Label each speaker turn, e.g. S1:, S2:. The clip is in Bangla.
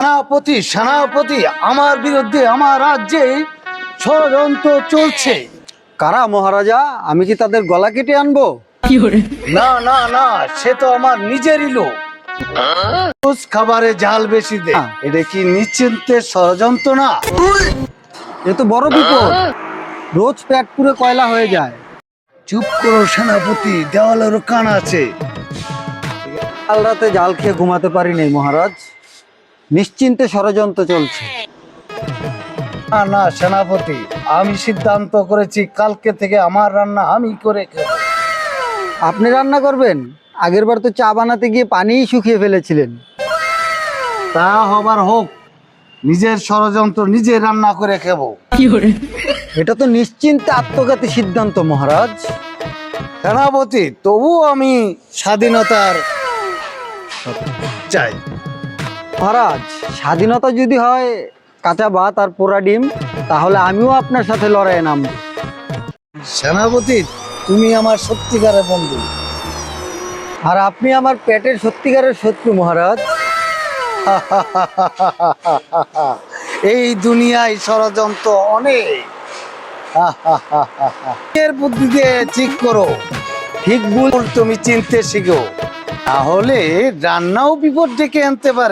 S1: সেনাপতি সেনাপতি আমার বিরুদ্ধে আমার রাজ্যে ষড়যন্ত্র চলছে।
S2: কারা মহারাজা? আমি কি তাদের গলা কেটে আনবো?
S1: না না না, সে তো আমার নিজেরই লোক। রোজ খাবারে ঝাল বেশি দে, এটা কি নিশ্চিন্তের ষড়যন্ত্র না?
S2: এ তো বড় বিপদ, রোজ পেট পুরে কয়লা হয়ে যায়।
S1: চুপ করো সেনাপতি, দেওয়ালেরও কান আছে।
S2: কাল রাতে জাল খেয়ে ঘুমাতে পারি নাই মহারাজ, নিশ্চিন্তে ষড়যন্ত্র চলছে।
S1: না না সেনাপতি, আমি সিদ্ধান্ত করেছি কালকে থেকে আমার রান্না আমি করে খাবো।
S2: আপনি রান্না করবেন? আগের বার তো চা বানাতে গিয়ে পানিই শুকিয়ে ফেলেছিলেন।
S1: তা হবার হোক, নিজের ষড়যন্ত্র নিজে রান্না করে খাবো।
S2: এটা তো নিশ্চিন্তে আত্মঘাতী সিদ্ধান্ত মহারাজ।
S1: সেনাপতি, তবু আমি স্বাধীনতার চাই।
S2: মহারাজ, স্বাধীনতা যদি হয় কাঁচা ভাত আর পোড়া ডিম, তাহলে আমিও আপনার সাথে লড়াইয়ে নামবো।
S1: সেনাপতি, তুমি আমার সত্যিকারের বন্ধু।
S2: আর আপনি আমার পেটের সত্যিকারের শত্রু মহারাজ।
S1: এই দুনিয়ায় ষড়যন্ত্র অনেক। এর বুদ্ধি দিয়ে ঠিক করো,
S2: ঠিক ভুল
S1: তুমি চিনতে শিখো, তাহলে রান্নাও বিপদ ডেকে আনতে পারে।